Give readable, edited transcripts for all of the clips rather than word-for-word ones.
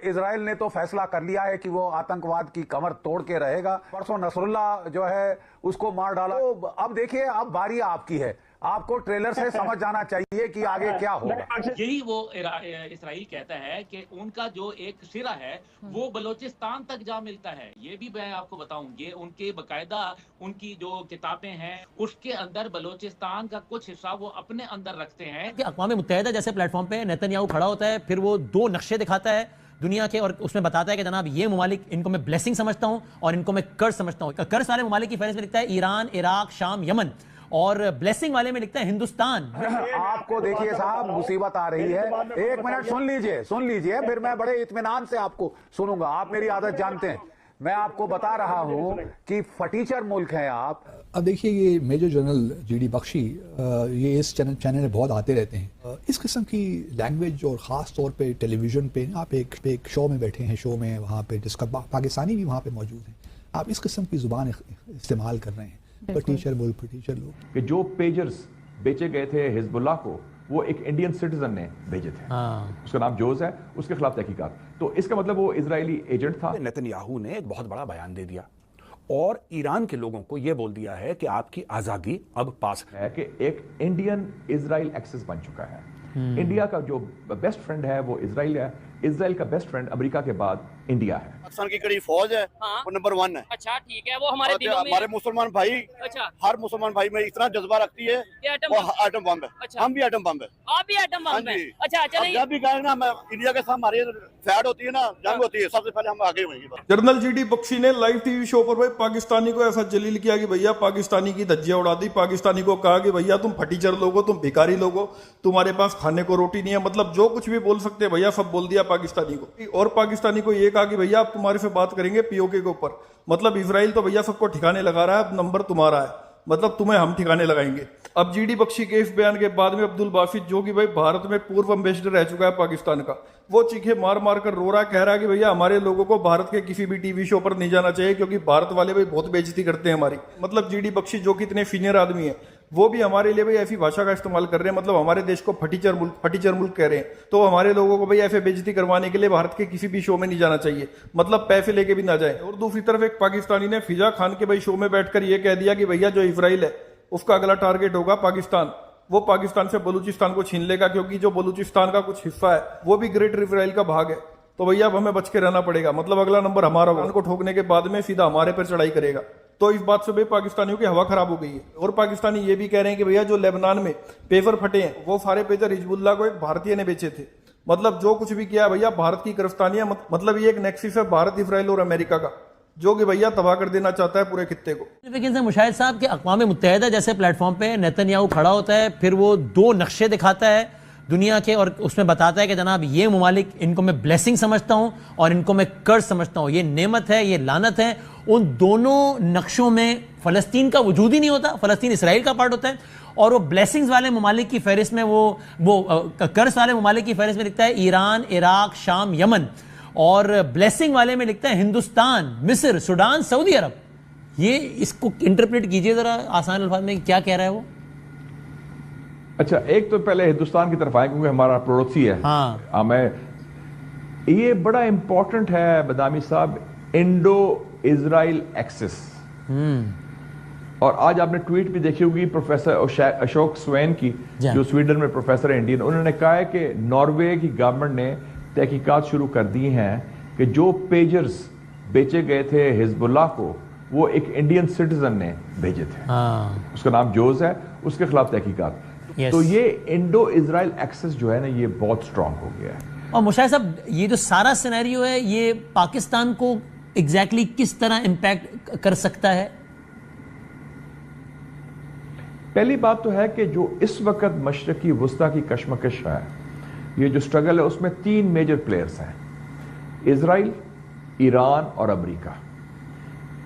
Israel ने तो फैसला कर लिया है कि वो आतंकवाद की कमर तोड़ के रहेगा। परसों नसरुल्लाह जो है उसको मार डाला। तो अब देखिए, अब बारी आपकी है। आपको ट्रेलर से समझ जाना चाहिए कि आगे क्या होगा। यही वो इसराइल कहता है कि उनका जो एक सिरा है वो बलोचिस्तान तक जा मिलता है। ये भी मैं आपको बताऊं, ये उनके बकायदा उनकी जो किताबें हैं उसके अंदर बलोचिस्तान का कुछ हिस्सा वो अपने अंदर रखते हैं। कि अक़वाम मुत्तहिदा जैसे प्लेटफॉर्म पे नेतन्याहू खड़ा होता है, फिर वो दो नक्शे दिखाता है दुनिया के, और उसमें बताता है कि जनाब ये ममालिक, इनको मैं ब्लेसिंग समझता हूं और इनको मैं कर्ज समझता हूं। कर्ज वाले ममालिक की फहरिस्त में लिखता है ईरान, इराक, शाम, यमन, और ब्लेसिंग वाले में लिखता है हिंदुस्तान। आपको देखिए साहब, मुसीबत आ रही है। एक मिनट सुन लीजिए, फिर मैं बड़े इत्मीनान से आपको सुनूंगा। आप मेरी आदत जानते हैं। मैं आपको बता रहा हूं कि फटीचर मुल्क है आप। अब देखिए, ये मेजर जनरल जीडी बख्शी ये इस चैनल में बहुत आते रहते हैं। इस किस्म की लैंग्वेज, और ख़ास तौर पे टेलीविज़न पे आप एक शो में बैठे हैं, शो में वहाँ पे जिसका पाकिस्तानी भी वहाँ पे मौजूद हैं, आप इस किस्म की ज़ुबान इस्तेमाल कर रहे हैं। फटीचर लोग कि जो पेजर्स बेचे गए थे हिजबुल्लाह को, वो एक इंडियन सिटीजन ने भेजे थे। उसका नाम जोज है, उसके खिलाफ तहकीकात। तो इसका मतलब वो इजरायली एजेंट था। नेतन्याहू ने एक बहुत बड़ा बयान दे दिया और ईरान के लोगों को यह बोल दिया है कि आपकी आजादी अब पास है कि एक इंडियन इजराइल एक्सेस बन चुका है। इंडिया का जो बेस्ट फ्रेंड है वो इजराइल है। इजराइल का बेस्ट फ्रेंड अमेरिका के बाद इंडिया है। पाकिस्तान की कड़ी फौज है, वो नंबर 1 है। अच्छा ठीक है, वो हमारे दिलों में हमारे मुसलमान भाई, अच्छा, हर मुसलमान भाई में इतना जज्बा रखती है वो एटम बम है। अच्छा, हम भी एटम बम है। आप भी एटम बम है। अच्छा चलिए, जब भी कहेंगे ना, इंडिया के साथ हमारी फैड होती है ना, जंग होती है, सबसे पहले हम आगे होंगे। जनरल जीडी बख्शी ने लाइव टीवी शो पर भाई पाकिस्तानी को ऐसा जलील किया कि भैया पाकिस्तानी की धज्जियां उड़ा दी। पाकिस्तानी को कहा कि भैया तुम फटीचर लोग हो, तुम भिखारी लोग हो, तुम्हारे पास खाने को रोटी नहीं है। मतलब जो कुछ भी बोल सकते हैं भैया सब बोल दिया पाकिस्तानी को। और पाकिस्तानी को ये कहा कि भैया आप तुम्हारे से बात करेंगे पीओके के ऊपर। मतलब इजराइल तो भैया सबको ठिकाने लगा रहा है, अब नंबर तुम्हारा है, मतलब तुम्हें हम ठिकाने लगाएंगे। अब जीडी बख्शी के इस बयान के बाद में अब्दुल बासित, जो कि भाई भारत में पूर्व एम्बेसडर रह चुका है पाकिस्तान का, वो चीखे मार मार कर रो रहा, कह रहा है कि भैया हमारे लोगों को भारत के किसी भी टीवी शो पर नहीं जाना चाहिए क्योंकि भारत वाले भाई बहुत बेइज्जती करते हैं हमारी। मतलब जीडी बख्शी जो कि इतने सीनियर आदमी है, वो भी हमारे लिए भाई ऐसी भाषा का इस्तेमाल कर रहे हैं। मतलब हमारे देश को फटीचर मुल्क कह रहे हैं। तो हमारे लोगों को भाई ऐसे बेइज्जती करवाने के लिए भारत के किसी भी शो में नहीं जाना चाहिए, मतलब पैसे लेके भी ना जाए। और दूसरी तरफ एक पाकिस्तानी ने फिजा खान के भाई शो में बैठकर ये कह दिया कि भैया जो इजराइल है उसका अगला टारगेट होगा पाकिस्तान। वो पाकिस्तान से बलूचिस्तान को छीन लेगा क्योंकि जो बलूचिस्तान का कुछ हिस्सा है वो भी ग्रेटर इजराइल का भाग है। तो भैया अब हमें बच के रहना पड़ेगा। मतलब अगला नंबर हमारा होगा। उनको ठोकने के बाद में सीधा हमारे पर चढ़ाई करेगा। तो इस बात से भाई पाकिस्तानियों की हवा खराब हो गई है। और पाकिस्तानी ये भी कह रहे हैं कि भैया जो लेबनान में पेपर फटे हैं वो सारे पेपर हिजबुल्लाह को एक भारतीय ने बेचे थे। मतलब जो कुछ भी किया भैया भारत की गिरफ्तानियां, मतलब ये एक नेक्सिस है भारत, इजराइल और अमेरिका का, जो कि भैया तबाह कर देना चाहता है पूरे खित्ते को। लेकिन मुशाहिद साहब के अक़वाम मुत्तहिदा जैसे प्लेटफॉर्म पे नेतन्याहू खड़ा होता है, फिर वो दो नक्शे दिखाता है दुनिया के, और उसमें बताता है कि जनाब ये ममालिक, इनको मैं ब्लेसिंग समझता हूं और इनको मैं कर्ज समझता हूं, ये नेमत है, ये लानत है। उन दोनों नक्शों में फ़लस्तीन का वजूद ही नहीं होता, फ़लस्तीन इसराइल का पार्ट होता है। और वो ब्लेसिंग्स वाले ममालिक की फहरिस्त में वो कर्ज वाले ममालिक की फहरिस्त में लिखता है ईरान, इराक, शाम, यमन, और ब्लेसिंग वाले में लिखता है हिंदुस्तान, मिस्र, सूडान, सऊदी अरब। ये इसको इंटरप्रेट कीजिए जरा आसान अल्फाज में, क्या कह रहा है वो। अच्छा, एक तो पहले हिंदुस्तान की तरफ आए क्योंकि हमारा पड़ोसी है। मैं ये बड़ा इंपॉर्टेंट है बदामी साहब, इंडो इजराइल एक्सिस। और आज आपने ट्वीट भी देखी होगी प्रोफेसर अशोक स्वेन की, जो स्वीडन में प्रोफेसर है इंडियन। उन्होंने कहा है कि नॉर्वे की गवर्नमेंट ने तहकीकात शुरू कर दी हैं कि जो पेजर्स बेचे गए थे हिजबुल्लाह को, वो एक इंडियन सिटीजन ने भेजे थे। उसका नाम जोज है, उसके खिलाफ तहकीकात। तो ये इंडो इजराइल एक्सेस जो है ना, ये बहुत स्ट्रांग हो गया है। और मुशाहिद साहब, ये जो सारा सिनेरियो है, ये पाकिस्तान को एग्जैक्टली किस तरह इंपैक्ट कर सकता है? पहली बात तो है कि जो इस वक्त मशरकी वस्ता की कशमकश है, ये जो स्ट्रगल है, उसमें 3 मेजर प्लेयर्स हैं, इजराइल, ईरान और America.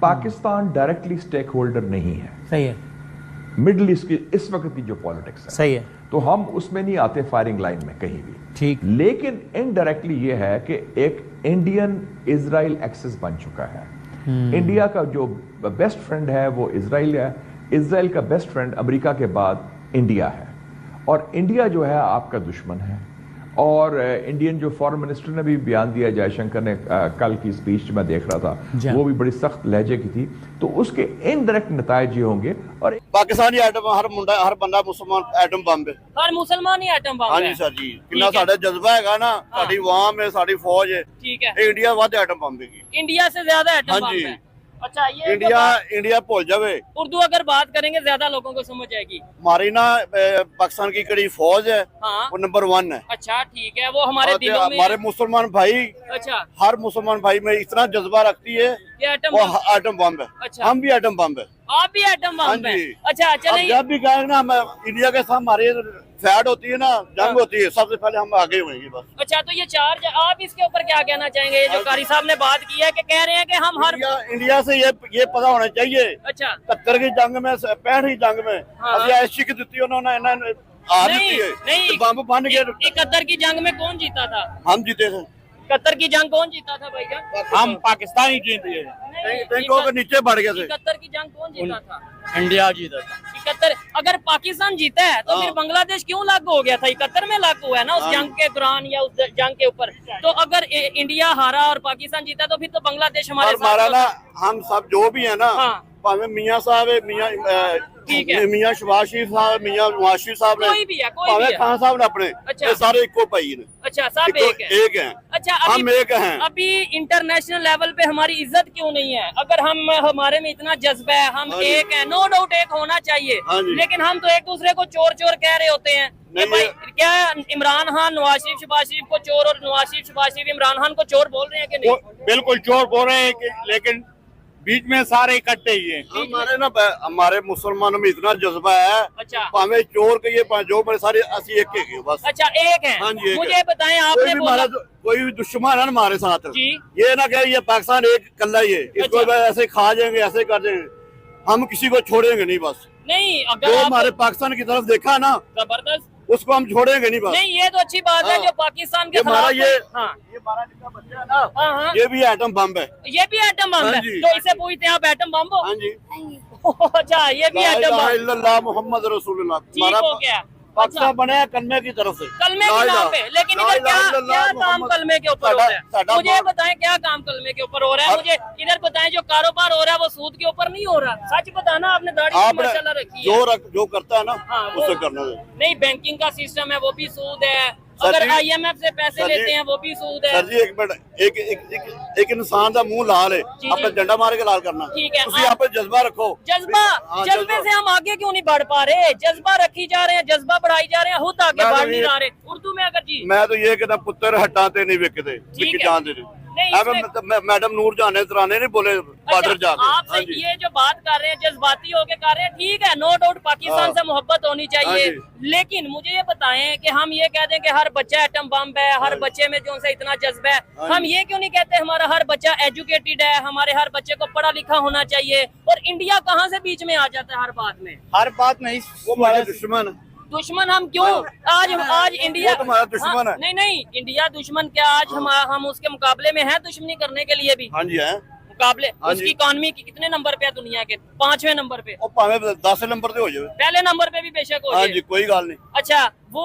Pakistan directly stakeholder नहीं है। सही है। मिडल ईस्ट की इस वक्त की जो पॉलिटिक्स है, सही है, तो हम उसमें नहीं आते फायरिंग लाइन में कहीं भी। ठीक। लेकिन इनडायरेक्टली ये है कि एक इंडियन इजराइल एक्सेस बन चुका है। इंडिया का जो बेस्ट फ्रेंड है वो इजराइल है, इजराइल का बेस्ट फ्रेंड अमेरिका के बाद इंडिया है, और इंडिया जो है आपका दुश्मन है। और इंडियन जो फॉरेन मिनिस्टर ने भी बयान दिया, जयशंकर ने कल की स्पीच में देख रहा था, वो भी बड़ी सख्त लहजे की थी, तो उसके इनडायरेक्ट नतायज ये होंगे। और पाकिस्तानी आइटम हर मुंडा हर बंदा मुसलमान आइटम बम है, हर मुसलमान ही आइटम बम हाँ है। जी सर जी, कितना साडा जज्बा हैगा ना, साडी अवाम है, साडी फौज है, ठीक है, इंडिया वध आइटम बम है, इंडिया से ज्यादा आइटम हाँ बम जी। है। अच्छा, ये इंडिया भूल जावे। उर्दू अगर बात करेंगे ज्यादा लोगों को समझ आएगी। हमारी ना पाकिस्तान की कड़ी फौज है, हाँ। वो नंबर 1 है। अच्छा ठीक है, वो हमारे दिलों में, हमारे मुसलमान भाई, अच्छा, हर मुसलमान भाई में इतना जज्बा रखती है, ये आइटम वो बम, आइटम बम है। अच्छा। हम भी आइटम बम है, आप भी आइटम हाँ बम है। जी। अच्छा अब चलिए, जब भी कहेंगे ना, हम इंडिया के साथ हमारे फैड होती है ना, जंग होती है, सबसे पहले हम आगे होंगे बस। अच्छा तो ये चार्ज, आप इसके ऊपर क्या कहना चाहेंगे? ये जो कारी साहब ने बात की है कि कह रहे हैं कि हम हर इंडिया से ये पता होना चाहिए, अच्छा 71 की जंग में, 65 की जंग में हाँ। अभी ऐसी की दी उन्होंने, इन्होंने हार नहीं, दी है, नहीं। बम बन के 71 की जंग में कौन जीता था? हम जीते थे। 71 की जंग कौन जीता था भाईजान? हम पाकिस्तान ही जीते टैंकों के नीचे बढ़ गए थे। 71 की जंग कौन जीता था? इंडिया जीता था। 71, अगर पाकिस्तान जीता है तो हाँ। फिर बांग्लादेश क्यों लागू हो गया था? 71 में लागू हुआ है ना, उस हाँ। जंग के दौरान या उस जंग के ऊपर। तो अगर इंडिया हारा और पाकिस्तान जीता तो फिर तो बांग्लादेश हमारे और हमारा साथ ना, हम सब जो भी है ना, हाँ। भावे मियाँ साहब है, ठीक है। मियाँ शहबाज शरीफ साहब, मियाँ नवाज शरीफ साहब कोई भी है, कोई भावे भी है। खान साहब ने अपने, अच्छा। ये सारे इको पाई ने, अच्छा सब एक है। एक है। अच्छा हम एक हैं। अभी इंटरनेशनल लेवल पे हमारी इज्जत क्यों नहीं है? अगर हम, हमारे में इतना जज्बा है, हम हाँ जी। एक हैं, नो डाउट एक होना चाहिए, हाँ जी। लेकिन हम तो एक दूसरे को चोर चोर कह रहे होते हैं कि नहीं, भाई क्या इमरान खान नवाज शरीफ शहबाज शरीफ को चोर, और नवाज शरीफ शहबाज शरीफ इमरान खान को चोर बोल रहे हैं कि नहीं? बिल्कुल चोर बोल रहे हैं, लेकिन बीच में सारे इकट्ठे ही हैं। हमारे ना हमारे मुसलमानों में इतना जज्बा है, अच्छा भावे चोर के ये जो मेरे सारे असि एक के बस। अच्छा एक है। हाँ जी, एक मुझे है। बताएं, कोई आपने भी बोला कोई भी दुश्मन है ना हमारे साथ, जी। ये ना कहे ये पाकिस्तान एक कल्ला ही है, इसको अच्छा। ऐसे खा जाएंगे, ऐसे कर देंगे, हम किसी को छोड़ेंगे नहीं बस। नहीं, जो अगर हमारे पाकिस्तान की तरफ देखा ना, जबरदस्त, उसको हम छोड़ेंगे नहीं बस। नहीं ये तो अच्छी बात है हाँ। जो पाकिस्तान के ये हमारा खिलाफ, हाँ ये 12 दिन का बच्चा है ना, हाँ हाँ, ये भी आइटम बम है। ये भी आइटम बम हाँ है। जी। तो इसे पूछते हैं आप आइटम बम हो? हाँ जी। अच्छा ये भी ला आइटम इलाहा बम, इल्लल्लाह मुहम्मद रसूलुल्लाह। ठीक हमारा हो गया। पाकिस्तान बना है कलमे की तरफ से, कलमे ला के नाम इलाहा- पे, लेकिन ला इधर इलाहा क्या इल्लल्लाह क्या काम मुहम्मद- कलमे के ऊपर हो रहा है? साडा मुझे माल- बताएं क्या काम कलमे के ऊपर हो रहा है? मुझे इधर बताएं, जो कारोबार हो रहा है वो सूद के ऊपर नहीं हो रहा? सच बताना, आपने दाढ़ी भी आपने माशाल्लाह रखी है। जो करता है ना, हाँ, वो- उससे करना है। नहीं, बैंकिंग का सिस्टम है वो भी सूद है, सर अगर जी- IMF से पैसे सर जी- लेते हैं वो भी सूद है। सर जी एक मिनट, एक इंसान का मुंह लाल है, जी, अपना जी। डंडा मार के लाल करना। ठीक है, तुसी आप जज्बा रखो, जज्बा, हाँ, जज्बे जज्बा। से हम आगे क्यों नहीं बढ़ पा रहे? जज्बा रखी जा रहे हैं, जज्बा बढ़ाई जा रहे हैं, खुद आगे मैं तो बढ़ नहीं ये- जा रहे। उर्दू में अगर जी, मैं तो ये कहता पुत्र हटाते नहीं विकते, ठीक विक है। जान दे नहीं, इसमें- मैडम नूर जाने तराने नहीं बोले बॉर्डर अच्छा, जाके। आप हाँ जी। ये जो बात कर रहे हैं जज्बाती होके कर रहे हैं, ठीक है, नो डाउट पाकिस्तान हाँ। से मोहब्बत होनी चाहिए, हाँ लेकिन मुझे ये बताएं कि हम ये कह दें कि हर बच्चा एटम बम है, हर बच्चे में जो से इतना जज्बा है, हाँ हम जी। ये क्यों नहीं कहते हमारा हर बच्चा एजुकेटेड है, हमारे हर बच्चे को पढ़ा लिखा होना चाहिए? और इंडिया कहाँ से बीच में आ जाता है हर बात में? हर बात नहीं, वो हमारा दुश्मन है। दुश्मन हम क्यों? आज इंडिया, वो तुम्हारा दुश्मन है। नहीं नहीं, इंडिया दुश्मन क्या? आज हम उसके मुकाबले में है दुश्मनी करने के लिए भी हाँ जी है, मुकाबले। हाँ उसकी जी। इकॉनमी की कितने नंबर पे है दुनिया के? 5वें नंबर पे, वो भावे 10 नंबर पे हो जाए। पहले नंबर पे भी बेशक हो हाँ जाए। जी, कोई गल नहीं। अच्छा वो